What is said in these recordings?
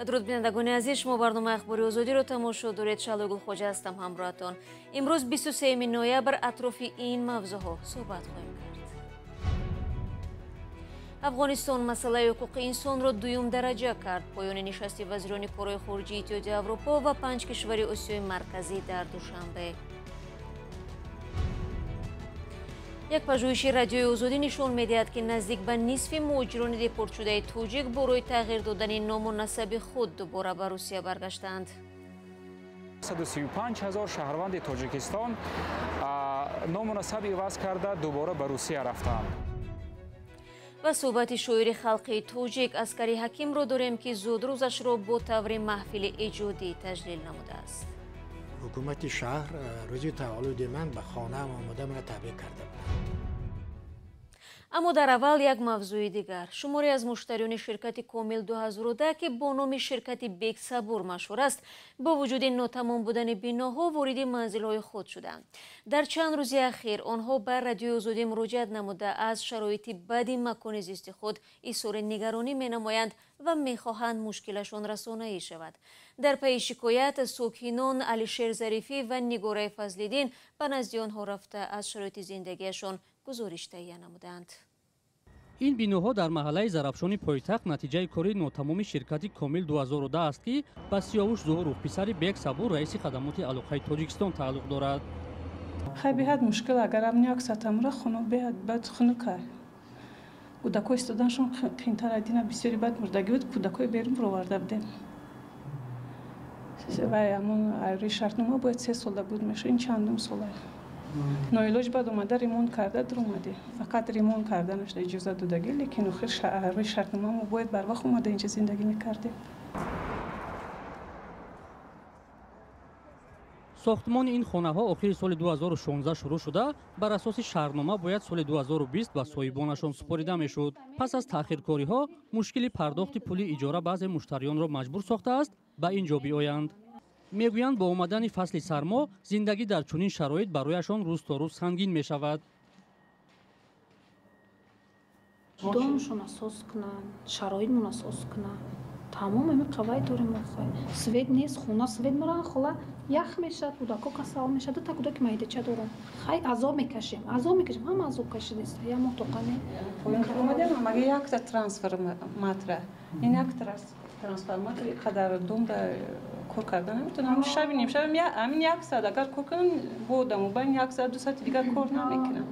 дуруд бинандагони азиз, шумо барномаи ахбори озодиро тамошо доред. Шалои Гулхоҷа ҳастам ҳамроҳатон. имрӯз 23 ноябр атрофи ин мавзӯҳо суҳбат хоҳем кард. Афғонистон масъалаи ҳуқуқи инсонро дуюм дараҷа кард. Поёни нишасти вазирони корҳои хориҷии Иттиҳоди Аврупо ва 5 кишвари Осиёи марказӣ дар душанбе. як пажӯҳиши радиои озодӣ нишон медиҳад, ки наздик ба нисфи муҳоҷирони депортшудаи тоҷик борои тағйир додани ному насаби худ дубора ба Русия баргаштанд. 135 000 шаҳрванди Тоҷикистон ному насаб иваз карда дубора ба Русия рафтанд. ва суҳбати шоири халқи тоҷик Аскари Ҳакимро дорем, ки зодрӯзашро бо таври маҳфили эҷодӣ таҷлил намудааст. ҳукумати шаҳр рӯзи таваллуди ман ба хонаам омода мана табрик карда буд. аммо дар аввал як мавзӯи дигар. шуморе аз муштариони ширкати Комил 2010 ки бо номи ширкати Бек Сабур машҳур аст, бо вуҷуди нотамом будани биноҳо вориди манзилҳои худ шуданд. дар чанд рӯзи ахир онҳо ба радиои озодӣ муроҷиат намуда аз шароити бади макони зисти худ изҳори нигаронӣ менамоянд ва мехоҳанд мушкилашон расонаӣ шавад. дар пайи шикоят сокинон Алишер Зарифӣ ва Нигораи Фазлиддин ба назди онҳо рафта аз шароити зиндагиашон гузориш таҳия намуданд. ин биноҳо дар маҳаллаи Зарафшони пойтахт натиҷаи кори нотамоми ширкати Комил 2010 аст, ки ба Сиёвуш Зуҳуров писари Бек Сабур раиси хадамоти алоқаи Тоҷикистон тааллуқ дорад. хай беҳад мушкил агар амни аксатамра хуно беҳад бад хунукай кӯдакҳо истоданшон қинтар адина бисёри бад мурдагӣ буд кӯдакҳои берун проварда будем вай амон айри шартнома бояд 3 сола буд меша ин чандум сола ноилоҷ бад омада ремонт карда дуромаде фақат ремонт карданаш иҷоза додагӣ лекин охир айри шартномамо бояд барвақт омада инҷа зиндагӣ мекардем. сохтмони ин хонаҳо охири соли 2016 шурӯъ шуда бар асоси шаҳрнома бояд соли 2020 ба соҳибонашон супорида мешуд. пас аз таъхиркориҳо мушкили пардохти пули иҷора баъзе муштариёнро маҷбур сохтааст ба ин ҷо биоянд. мегӯянд бо омадани фасли сармо зиндагӣ дар чунин шароит барояшон рӯз то рӯз сангин мешавад. домшон асос кунанд, шароитмон асос кунанд. тамом ами қавай дорем охай. Свет нест, хона свет муран хола ях мешад, кӯдако касал мешад, та кӯдаки майдача дорам. Хай азоб мекашем, ҳама азоб кашидест. Я мотоқа не. Омадем амаги як та трансформатора. Ин як трансформатор қадар дом да кор карда наметонам. шаби нимшаб амин 1 саат агар кор кунам бодам ба 1 саат 2 саати дигар кор намекунам.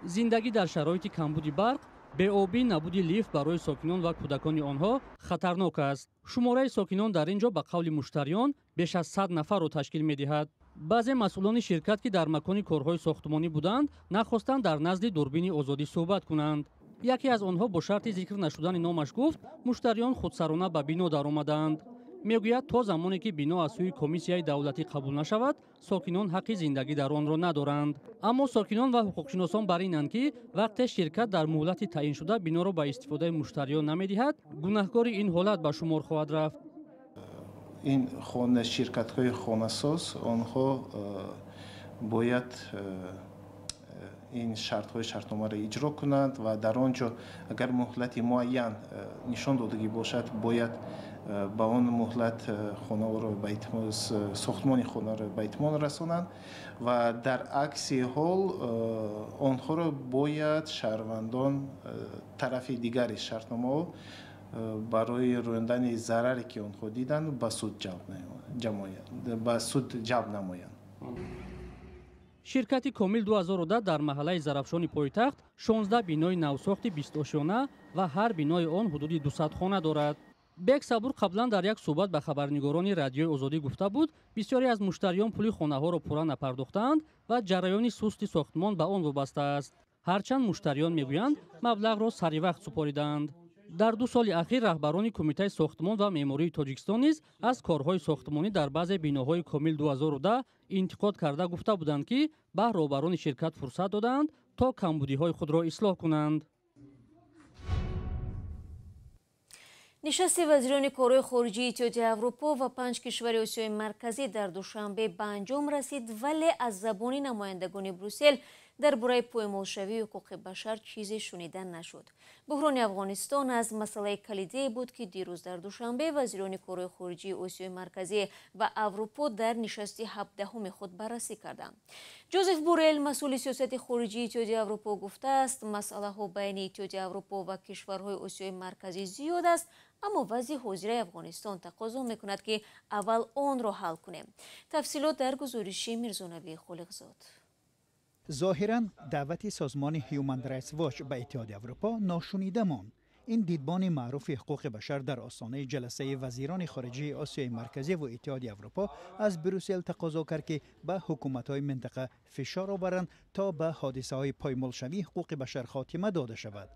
зиндагӣ дар шароити камбуди барқ, беобӣ, набуди лифт барои сокинон ва кӯдакони онҳо хатарнок аст. шумораи сокинон дар ин ҷо ба қавли муштариён беш аз 100 нафарро ташкил медиҳад. баъзе масъулони ширкат, ки дар макони корҳои сохтмонӣ буданд, нахостанд дар назди дурбини озодӣ суҳбат кунанд. яке аз онҳо бо шарти зикр нашудани номаш гуфт, муштариён худсарона ба бино даромаданд. мегӯяд то замоне ки бино аз сӯи комиссияи давлатӣ қабул нашавад, сокинон ҳаққи зиндагӣ дар онро надоранд. аммо сокинон ва ҳуқуқшиносон бар инанд, ки вақте ширкат дар муҳлати таъиншуда биноро ба истифодаи муштариён намедиҳад, гунаҳкори ин ҳолат ба шумор хоҳад рафт. ин хона ширкатҳои хонасоз онҳо бояд ин шартҳои шартномаро иҷро кунанд ва дар он ҷо агар муҳлати муайян нишон додагӣ бошад, бояд ба он муҳлат хонаро ба сохтмони хонаро ба итмом расонанд ва дар акси ҳол онҳоро бояд шаҳрвандон тарафи дигари шартномаҳо барои рӯяндани зараре ки онҳо диданд ба суд ҷалб намоянд. ширкати Комил 2010 дар маҳаллаи Зарафшони пойтахт 16 бинои навсохти 20 ошёна ва ҳар бинои он ҳудуди 200 хона дорад. Бек Сабур қаблан дар як суҳбат ба хабарнигорони радиои озодӣ гуфта буд, бисёре аз муштариён пули хонаҳоро пурра напардохтаанд ва ҷараёни сусти сохтмон ба он вобаста аст. ҳарчанд муштариён мегӯянд маблағро сари вақт супоридаанд. дар 2 соли ахир раҳбарони кумитаи сохтмон ва меъмории Тоҷикистон низ аз корҳои сохтмонӣ дар баъзе биноҳои Комил 2010 интиқод карда гуфта буданд, ки ба роҳбарони ширкат фурсат доданд то камбудиҳои худро ислоҳ кунанд. нишасти вазирони корҳои хориҷии Иттиҳоди Аврупо ва 5 кишвари Осиёи марказӣ дар душанбе ба анҷом расид, вале аз забони намояндагони Брюссел дар бораи поймолшавии ҳуқуқи башар чизе шунида нашуд. буҳрони Афғонистон аз масъалаи калидие буд, ки дирӯз дар душанбе вазирони корҳои хориҷии Осиёи марказӣ ва Аврупо дар нишасти 17-уми худ баррасӣ карданд. Ҷозеф Борел, масъули сиёсати хориҷии Иттиҳоди Аврупо, гуфтааст, масъалаҳо байни Иттиҳоди Аврупо ва кишварҳои Осиёи марказӣ зиёд аст, аммо вазъи ҳозираи Афғонистон тақозо мекунад, ки аввал онро ҳал кунем. тафсилот дар гузориши Мирзонавии Холиқзод. ظاهراً دعوت سازمان هیومن رایتس واچ به اتحاد اروپا ناشنیده ماند. این دیدبان معروف حقوق بشر در آستانه جلسه وزیران خارجه آسیای مرکزی و اتحاد اروپا از بروسل تقاضا کرد که به حکومت‌های منطقه فشار آورند تا به حادثه‌های پایمالشوی حقوق بشر خاتمه داده شود.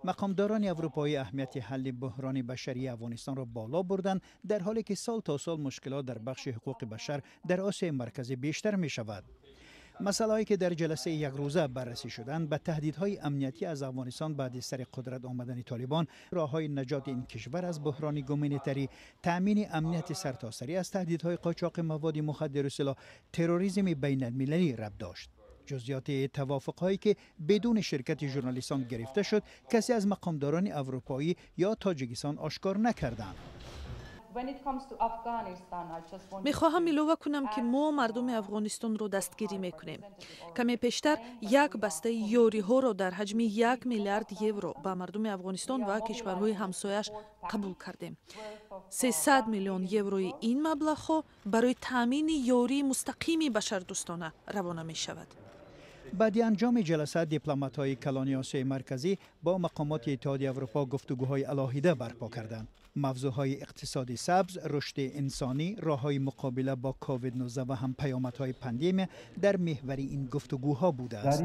مقامداران اروپایی اهمیت حل بحران بشری افغانستان را بالا بردند، در حالی که سال تا سال مشکلات در بخش حقوق بشر در آسیای مرکزی بیشتر می شود. مسائلی که در جلسه یک روزه بررسی شدند به تهدیدهای امنیتی از افغانستان بعد از سر قدرت آمدن طالبان، راههای نجات این کشور از بحران گومنیتری، تامین امنیت سرتاسری از تهدیدهای قاچاق مواد مخدر و سلاح، تروریسم بین‌المللی ربط داشت. جزئیات توافقهایی که بدون شرکت ژورنالیستان گرفته شد، کسی از مقامداران اروپایی یا تاجیکستان آشکار نکردند. میخواهم اضافه کنم که ما مردم افغانستان رو دستگیری میکنیم. کمی پیشتر یک بسته یاری ها را در حجم 1 میلیارد یورو به مردم افغانستان و کشورهای همسایش قبول کردیم. 300 میلیون یوروی این مبلغ ها برای تامین یاری مستقیم بشردوستانه روانه می شود. بعد انجام جلسه دیپلمات‌های کلان آسیای مرکزی با مقامات اتحاد اروپا گفتگوهای علاهیده برپا کردند. موضوعهای اقتصادی سبز، رشد انسانی، راههای مقابله با کووید 19 و هم پیامدهای پاندمی در محور این گفتگوها بوده است.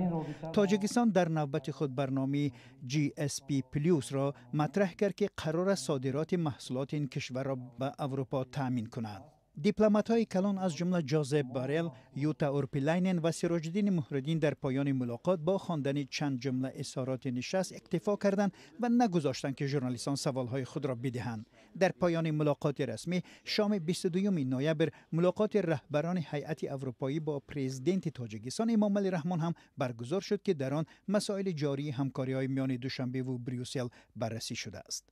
تاجیکستان در نوبت خود برنامه GSP پلوس را مطرح کرد که قرار است صادرات محصولات این کشور را به اروپا تامین کند. دیپلمات‌های کلان از جمله جوزف بارل، یوتا اورپیلاینن و سراج‌الدین مهرالدین در پایان ملاقات با خواندن چند جمله اظهارات نشست اکتفا کردند و نگذاشتند که ژورنالیستان سوالهای خود را بدهند. در پایان ملاقات رسمی شام 22 نوامبر ملاقات رهبران هیئت اروپایی با پرزیدنت تاجیکستان امامعلی رحمان هم برگزار شد که در آن مسائل جاری همکاری‌های میان دوشنبه و بروسل بررسی شده است.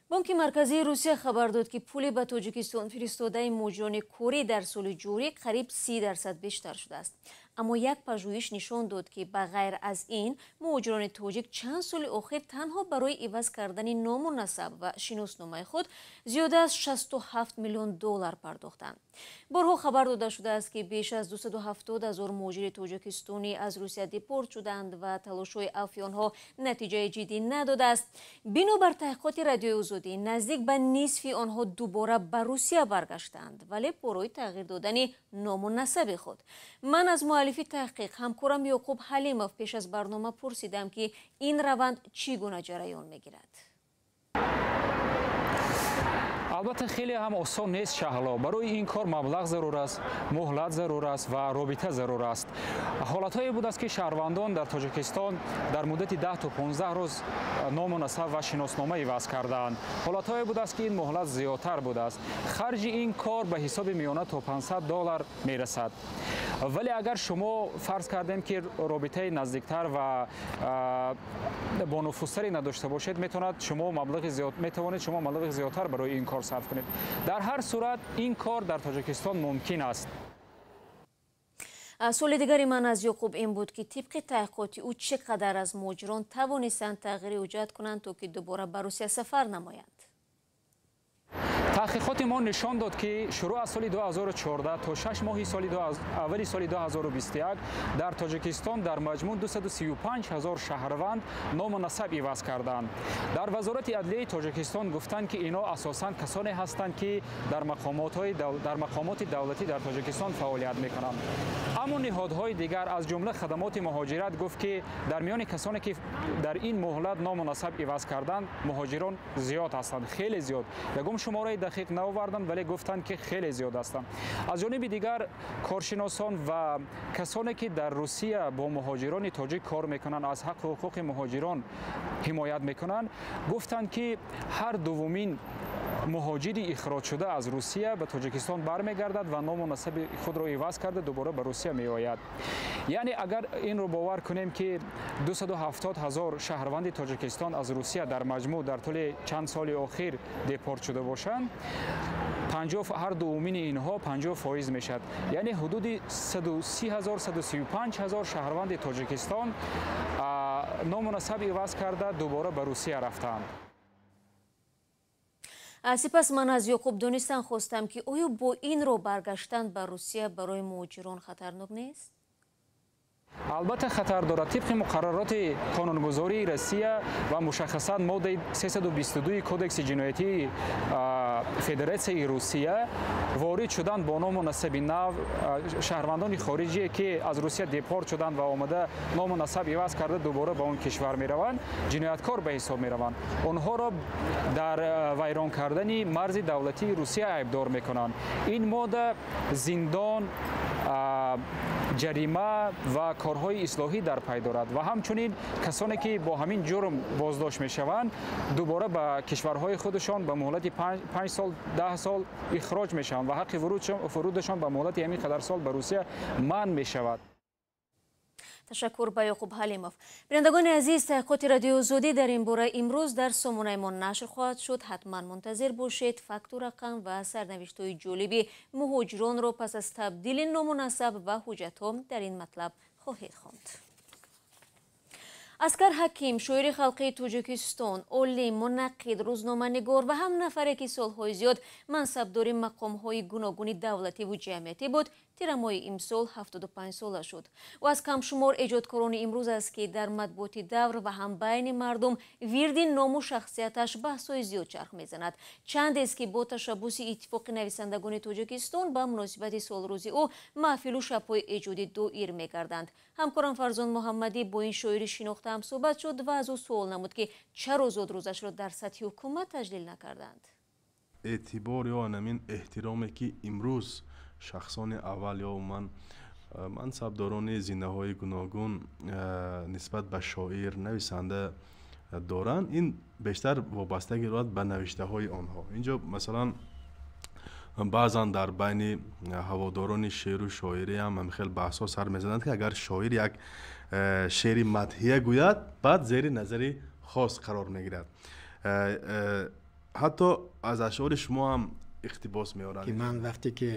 بانک مرکزی روسیه خبر داد که پولی به تاجیکستان فرستاده مهاجران کوری در سال جاری قریب 30% بیشتر شده است. اما یک پژوهش نشان داد که بغیر از این مهاجران تاجیک چند سال اخیر تنها برای عوض کردن نام و نسب و شناسنامه خود زیاده از 67 میلیون دلار پرداختند. بارها خبر داده شده است که بیش از 270,000 مهاجر تاجیکستانی از روسیه دیپورت شدند و تلاش‌های عفو آنها نتیجه جدی نداده است. بنابر تحقیقات رادیوی آزادی نزدیک به نصف آنها دوباره به روسیه برگشتند، ولی برای تغییر دادن نام و نسب خود. من از مؤلف تحقیق همکارم یعقوب حلیمов پیش از برنامه پرسیدم که این روند چگونه جریان میگیرد. البته خیلی هم آسان نیست شهلا. برای این کار مبلغ ضرور است، مهلت ضرور است و رابطه ضرور است. حالت‌هایی بود است که شهروندان در تاجیکستان در مدت 10 تا 15 روز نام و نسب و شناسنامه عوض کردند. حالت‌هایی بود است که این مهلت زیادتر بود است. خرج این کار به حساب میانه تا 500 دلار میرسد. ولی اگر شما فرض کردیم که رابطه نزدیکتر و با نفوذتری نداشته باشید، میتواند شما مبلغ زیادتر برای این کار صرف کنید. در هر صورت این کار در تاجیکستان ممکن است. سوال دیگری من از یعقوب این بود که طبق تحقیقات او چقدر از مهاجران توانستند تغییر ایجاد کنند تا که دوباره به روسیه سفر نمایند؟ تحقیقات ما نشان داد که شروع از سال 2014 تا 6 ماه اولی سال 2021 در تاجیکستان در مجموع 235,000 شهروند نام و نسب عوض کردند. در وزارت عدلیه تاجیکستان گفتند که اینا اساساً کسانی هستند که در مقامات دولتی در تاجیکستان فعالیت میکنند. اما نهادهای دیگر از جمله خدمات مهاجرت گفت که در میان کسانی که در این مهلت نام و نسب عوض کردند مهاجران زیاد هستند، خیلی زیاد. یگم شماره دقیق نآوردند ولی گفتند که خیلی زیاد هستند. از جانب دیگر کارشناسان و کسانی که در روسیه با مهاجران تاجیک کار میکنند، از حق و حقوق مهاجران حمایت میکنند، گفتند که هر دومین муҳоҷири ихроҷшуда аз Русия ба Тоҷикистон бармегардад ва ному насаби худро иваз карда дубора ба Русия меояд. яъне агар инро бовар кунем ки 270 000 шаҳрванди Тоҷикистон аз Русия дар маҷмӯъ дар тӯли чанд соли охир депорт шуда бошанд, 50 ҳар дуумини инҳо 50% мешад. яъне ҳудуди 130 000 135 000 шаҳрванди Тоҷикистон ному насаб иваз карда дубора ба Русия рафтанд. сипас ман аз Ёқуб донистан хостам ки оё бо ин ро баргаштан ба Русия барои муҳоҷирон хатарнок нест? албатта хатар дорад. тибқи муқаррароти қонунгузории Русия ва мушаххасан моддаи 322 кодекси ҷиноятии Федератсияи Русия ворид шуданд бо ному насаби нав шаҳрвандони хориҷие ки аз Русия депорт шуданд ва омада ному насаб иваз карда дубора ба он кишвар мераванд, ҷинояткор ба ҳисоб мераванд. онҳоро дар вайрон кардани марзи давлатии Русия айбдор мекунанд. ин модда зиндон, ҷарима ва корҳои ислоҳӣ дар пай дорад ва ҳамчунин касоне ки бо ҳамин ҷурм боздошт мешаванд дубора ба кишварҳои худашон ба муҳлати 5 сол 10 сол ихроҷ мешаванд ва ҳаққи фурудашон ба муҳлати ҳамин қадар сол ба Русия манъ мешавад. ташаккур ба Ёқуб Ҳалимов. бинандагони азиз, таҳқиқоти радиои Озодӣ дар ин бора имрӯз дар сомонаимон нашр хоҳад шуд. ҳатман мунтазир бошед. факту рақам ва сарнавиштҳои ҷолиби муҳоҷиронро пас аз табдили ному насаб ва ҳуҷҷатҳо дар ин матлаб хоҳед хонд. Аскар Ҳаким, шоири халқии Тоҷикистон, олим, мунаққид, рӯзноманигор ва ҳам нафаре ки солҳои зиёд мансабдори мақомҳои гуногуни давлативу ҷамъиятӣ буд, тирамоҳи имсол 75 сола шуд. ӯ аз камшумор эҷодкорони имрӯз аст ки дар матбуоти давр ва ҳам байни мардум вирди ному шахсияташ баҳсҳои зиёд чарх мезанад. чандест ки бо ташаббуси иттифоқи нависандагони Тоҷикистон ба муносибати солрӯзи ӯ маҳфилу шабҳои эҷодӣ доир мегарданд. ҳамкорам Фарзон Муҳаммадӣ бо ин шоири шинохта ҳам суҳбат шуд ва аз ӯ суол намуд ки чаро зодрӯзашро дар сатҳи ҳукумат таҷлил накарданд. эътибор ё анамин эҳтироме ки имрӯз шахсони аввал ё умуман мансабдорони зиндаҳои гуногун нисбат ба шоир нависанда доранд, ин бештар вобастагӣ дорад ба навиштаҳои онҳо. инҷо масалан баъзан дар байни ҳаводорони шеъру шоирӣ ҳам ҳамихел баҳсҳо сар мезананд ки агар шоир як шеъри мадҳия гӯяд, баъд зери назари хос қарор мегирад. ҳатто аз ашъори шумо ҳам иқтибос меоранд ки ман вақте ки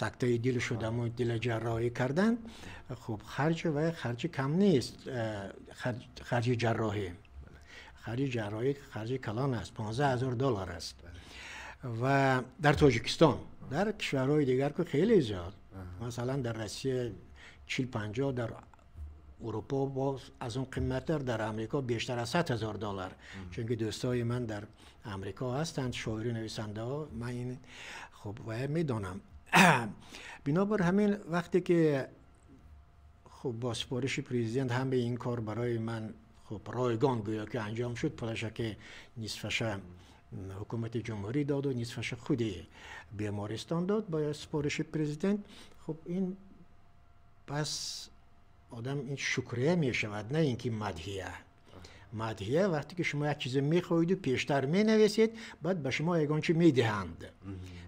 сактаи дил шудаму дил ҷарроҳӣ карданд, хуб харҷи вай харҷи кам нест. харҷи ҷарроҳӣ харҷи калон аст, $15,000 аст. ва дар Тоҷикистон, дар кишварҳои дигар ки хеле зиёд, масалан дар Русия 40-50, дар اروپا باز از اون قیمت‌تر، در امریکا بیشتر از $100,000. چون که دوستای من در امریکا هستند، شاعری نویسنده ها، من این خب باید میدانم. بنابر همین وقتی که خب با سفارش پرزیدنت هم به این کار برای من خب رایگان گویا که انجام شد، پولش که نصفش حکومت جمهوری داد و نصفش خود بیمارستان داد با سفارش پرزیدنت. خب این پس آدم این شکریه می شود، نه اینکه مدحیه وقتی که شما یک چیز می خواهید و پیشتر می نویسید، بعد به شما یگان چی می دهند.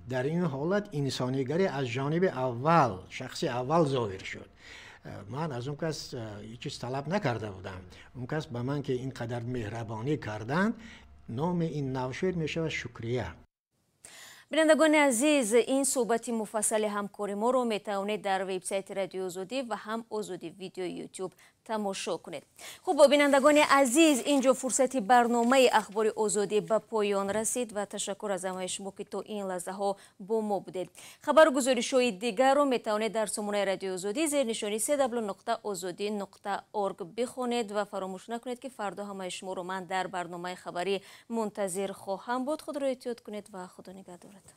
در این حالت انسانیگری از جانب اول، شخص اول ظاهر شد. من از اون کس هیچ چیز طلب نکرده بودم. اون کس به من که اینقدر مهربانی کردند، نام این نوشیر می شود شکریه. бинандагони азиз, ин суҳбати муфассали ҳамкори моро метавонед дар вебсайти радиои Озодӣ ва ҳам Озодӣ видеои YouTube тамошо кунед. хуб, бинандагони азиз, инҷо фурсати барномаи ахбори Озодӣ ба поён расид ва ташаккур аз ҳамаи шумо ки то ин лаҳзаҳо бо мо будед. хабару гузоришҳои дигарро метавонед дар сомонаи радиои Озодӣ зернишони www.ozodi.org бихонед ва фаромӯш накунед ки фардо ҳамаи шуморо ман дар барномаи хабарӣ мунтазир хоҳам буд. худро эҳтиёт кунед ва худо нигаҳдорад.